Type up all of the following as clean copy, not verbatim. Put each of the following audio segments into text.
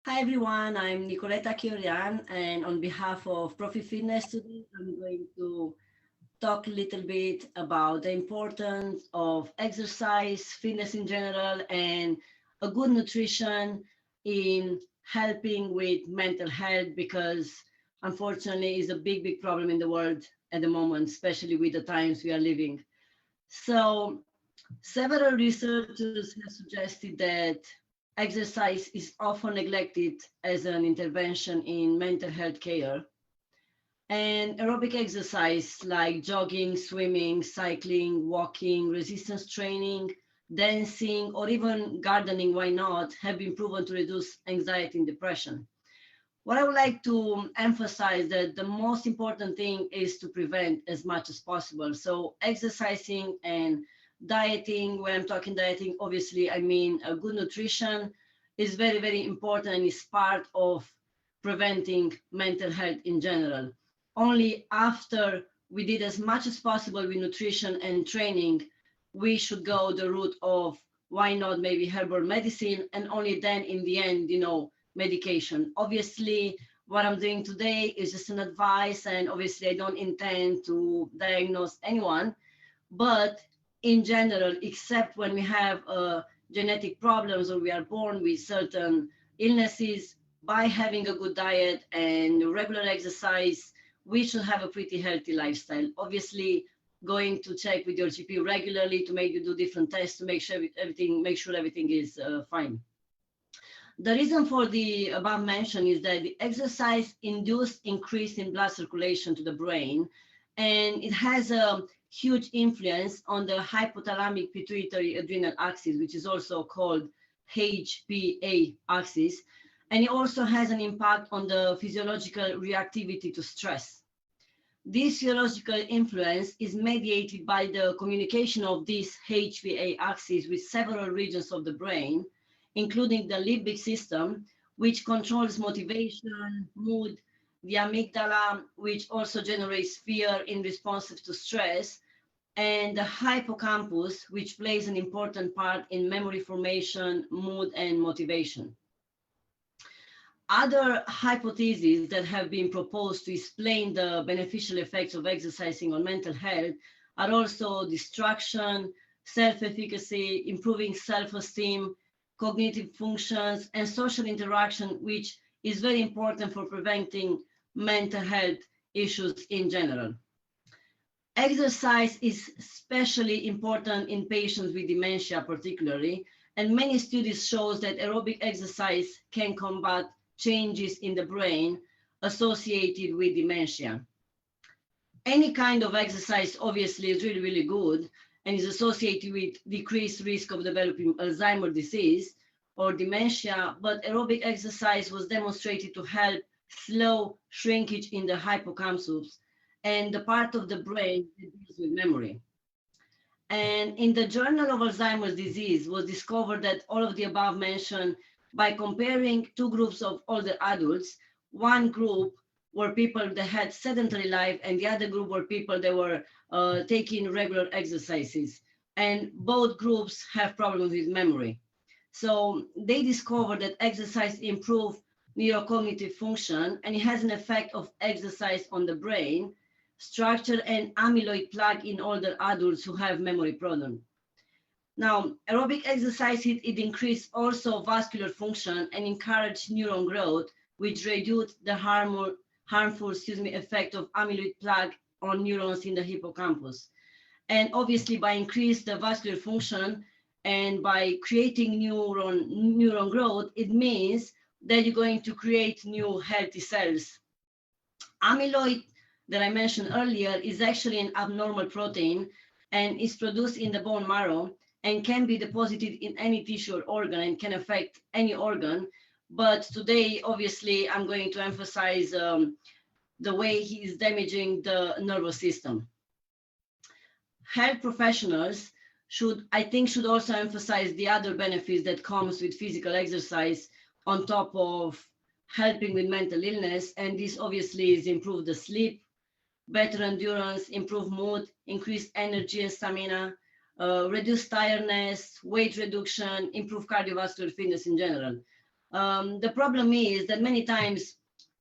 Hi everyone, I'm Nicoletta Chiorian, and on behalf of ProFi Fitness today, I'm going to talk a little bit about the importance of exercise, fitness in general, and a good nutrition in helping with mental health because unfortunately is a big problem in the world at the moment, especially with the times we are living. So several researchers have suggested that exercise is often neglected as an intervention in mental health care. And aerobic exercise like jogging, swimming, cycling, walking, resistance training, dancing, or even gardening, why not, have been proven to reduce anxiety and depression. What I would like to emphasize that the most important thing is to prevent as much as possible. So exercising and dieting, when I'm talking dieting, obviously I mean a good nutrition is very important and is part of preventing mental health in general. Only after we did as much as possible with nutrition and training, we should go the route of why not maybe herbal medicine, and only then in the end, medication. Obviously, what I'm doing today is just an advice, and obviously, I don't intend to diagnose anyone. But in general, except when we have genetic problems or we are born with certain illnesses, by having a good diet and regular exercise, we should have a pretty healthy lifestyle. Obviously, going to check with your GP regularly to make you do different tests to make sure everything is fine. The reason for the above mention is that the exercise induced increase in blood circulation to the brain, and it has a huge influence on the hypothalamic pituitary adrenal axis, which is also called HPA axis, and it also has an impact on the physiological reactivity to stress. This physiological influence is mediated by the communication of this HPA axis with several regions of the brain, including the limbic system, which controls motivation, mood, the amygdala, which also generates fear in response to stress, and the hippocampus, which plays an important part in memory formation, mood, and motivation. Other hypotheses that have been proposed to explain the beneficial effects of exercising on mental health are also distraction, self-efficacy, improving self-esteem, cognitive functions, and social interaction, which is very important for preventing mental health issues in general. Exercise is especially important in patients with dementia particularly, and many studies shows that aerobic exercise can combat changes in the brain associated with dementia. Any kind of exercise obviously is really good and is associated with decreased risk of developing Alzheimer's disease or dementia, but aerobic exercise was demonstrated to help slow shrinkage in the hippocampus and the part of the brain that deals with memory. And in the Journal of Alzheimer's Disease was discovered that all of the above mentioned by comparing two groups of older adults. One group were people that had sedentary life and the other group were people that were taking regular exercises. And both groups have problems with memory. So they discovered that exercise improves neurocognitive function and it has an effect of exercise on the brain structure and amyloid plaque in older adults who have memory problems. Now, aerobic exercise, it increased also vascular function and encouraged neuron growth, which reduced the harmful effect of amyloid plaque on neurons in the hippocampus. And obviously, by increasing the vascular function and by creating neuron growth, it means that you're going to create new healthy cells. Amyloid that I mentioned earlier is actually an abnormal protein and is produced in the bone marrow and can be deposited in any tissue or organ and can affect any organ. But today, obviously, I'm going to emphasize the way he is damaging the nervous system. Health professionals should also emphasize the other benefits that comes with physical exercise on top of helping with mental illness. And this obviously is improve the sleep, better endurance, improve mood, increase energy and stamina, reduce tiredness, weight reduction, improve cardiovascular fitness in general. The problem is that many times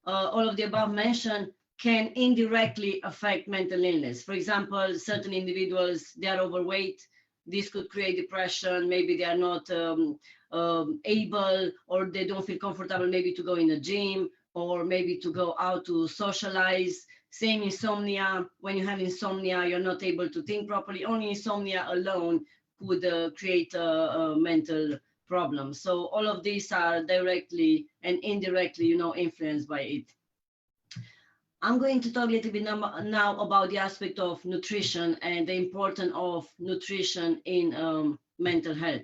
all of the above mentioned can indirectly affect mental illness. For example, certain individuals, they are overweight. This could create depression. Maybe they are not able, or they don't feel comfortable maybe to go in a gym, or maybe to go out to socialize. Same insomnia. When you have insomnia, you're not able to think properly. Only insomnia alone could create a mental problem. So all of these are directly and indirectly, influenced by it. I'm going to talk a little bit now about the aspect of nutrition and the importance of nutrition in mental health.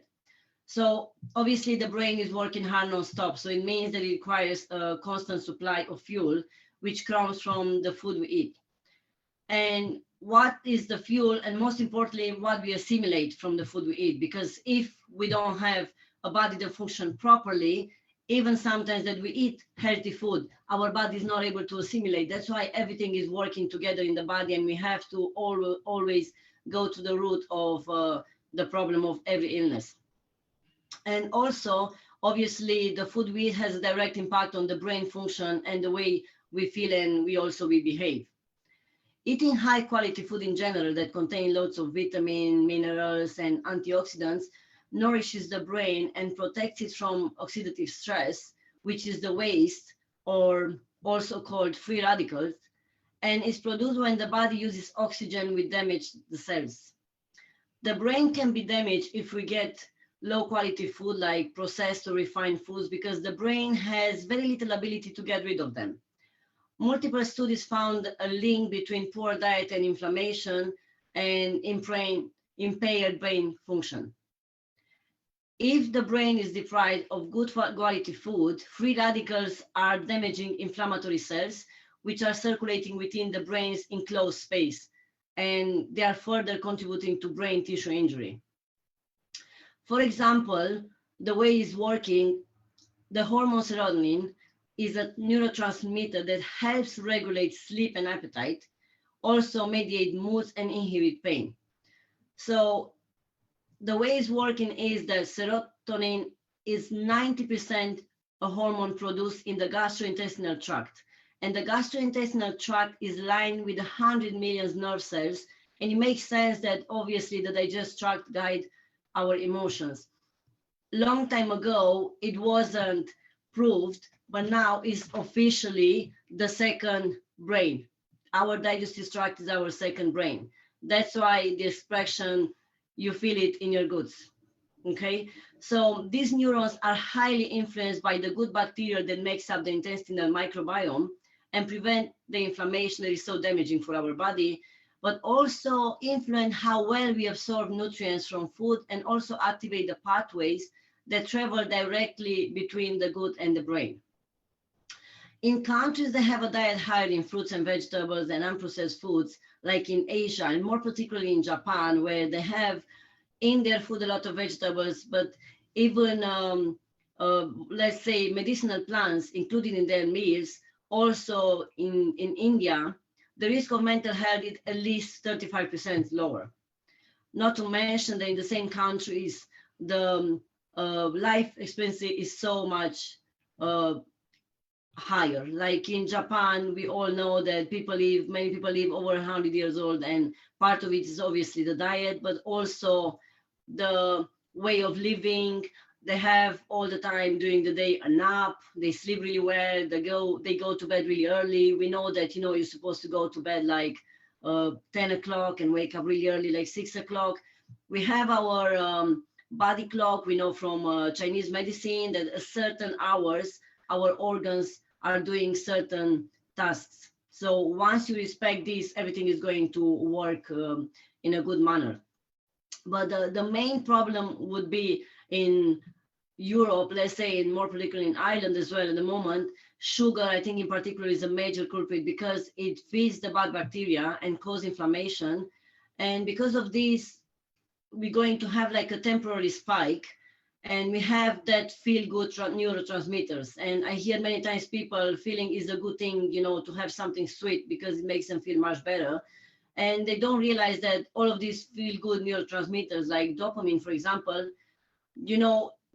So obviously the brain is working hard non-stop. So it means that it requires a constant supply of fuel, which comes from the food we eat. And what is the fuel, and most importantly, what we assimilate from the food we eat? Because if we don't have a body that functions properly, even sometimes that we eat healthy food, our body is not able to assimilate. That's why everything is working together in the body, and we have to always go to the root of the problem of every illness. And also, obviously, the food we eat has a direct impact on the brain function and the way we feel and we behave. Eating high quality food in general that contain lots of vitamin, minerals, and antioxidants nourishes the brain and protects it from oxidative stress, which is the waste, or also called free radicals, and is produced when the body uses oxygen with damage the cells. The brain can be damaged if we get low quality food like processed or refined foods, because the brain has very little ability to get rid of them. Multiple studies found a link between poor diet and inflammation and impaired brain function. If the brain is deprived of good quality food, free radicals are damaging inflammatory cells, which are circulating within the brain's enclosed space, and they are further contributing to brain tissue injury. For example, the way it's working, the hormone serotonin is a neurotransmitter that helps regulate sleep and appetite, also mediate moods and inhibit pain. So the way it's working is that serotonin is 90% a hormone produced in the gastrointestinal tract. And the gastrointestinal tract is lined with 100 million nerve cells. And it makes sense that obviously the digestive tract guide our emotions. Long time ago, it wasn't proved, but now is officially the second brain. Our digestive tract is our second brain. That's why the expression, you feel it in your guts. Okay, so these neurons are highly influenced by the good bacteria that makes up the intestinal microbiome and prevent the inflammation that is so damaging for our body, but also influence how well we absorb nutrients from food and also activate the pathways that travel directly between the gut and the brain. In countries that have a diet higher in fruits and vegetables and unprocessed foods, like in Asia, and more particularly in Japan, where they have in their food a lot of vegetables, but even, let's say, medicinal plants included in their meals. Also in India, the risk of mental health is at least 35% lower. Not to mention that in the same countries, the life expectancy is so much higher. Like in Japan, we all know that many people live over 100 years old, and part of it is obviously the diet, but also the way of living. They have all the time during the day a nap, they sleep really well, they go to bed really early. We know that, you're supposed to go to bed like 10 o'clock and wake up really early, like 6 o'clock. We have our body clock. We know from Chinese medicine that at certain hours, our organs are doing certain tasks. So once you respect this, everything is going to work in a good manner. But the main problem would be in Europe, let's say, and more particularly in Ireland as well at the moment. Sugar, I think in particular, is a major culprit because it feeds the bad bacteria and causes inflammation. And because of this, we're going to have like a temporary spike, and we have that feel-good neurotransmitters. And I hear many times people feeling is a good thing, to have something sweet because it makes them feel much better. And they don't realize that all of these feel-good neurotransmitters, like dopamine, for example,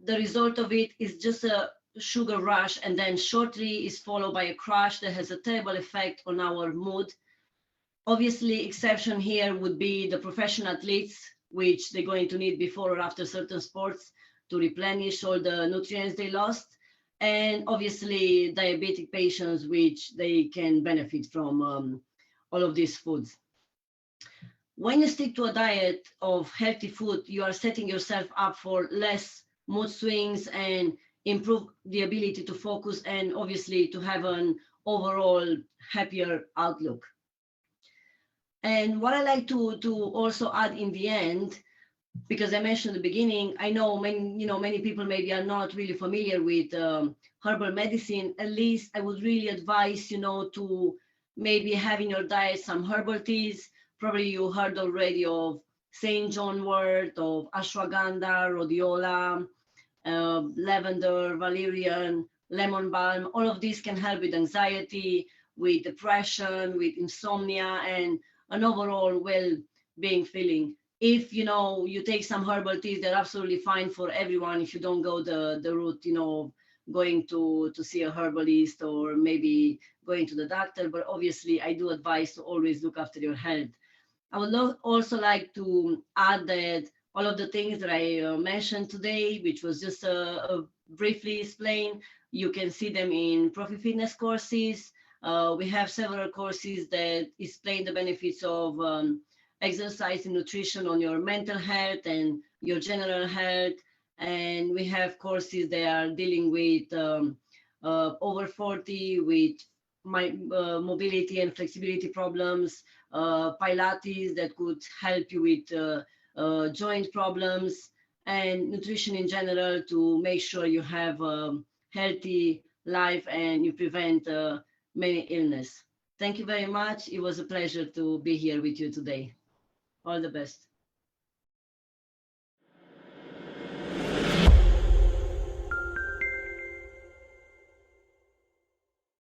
the result of it is just a sugar rush, and then shortly is followed by a crash that has a terrible effect on our mood. Obviously, exception here would be the professional athletes, which they're going to need before or after certain sports to replenish all the nutrients they lost. And obviously, diabetic patients, which they can benefit from all of these foods. When you stick to a diet of healthy food, you are setting yourself up for less mood swings and improve the ability to focus and obviously to have an overall happier outlook. And what I like to also add in the end, because I mentioned at the beginning, I know many people maybe are not really familiar with herbal medicine. At least I would really advise to maybe have in your diet some herbal teas. Probably you heard already of Saint John wort, of ashwagandha, rhodiola, lavender, valerian, lemon balm. All of these can help with anxiety, with depression, with insomnia, and an overall well-being feeling. If you take some herbal teas, they're absolutely fine for everyone. If you don't go the route, going to see a herbalist or maybe going to the doctor. But obviously, I do advise to always look after your health. I would also like to add that all of the things that I mentioned today, which was just briefly explained, you can see them in ProFi Fitness courses. We have several courses that explain the benefits of exercise and nutrition on your mental health and your general health. And we have courses that are dealing with over 40 with mobility and flexibility problems, Pilates that could help you with joint problems, and nutrition in general to make sure you have a healthy life and you prevent many illness. Thank you very much. It was a pleasure to be here with you today. All the best.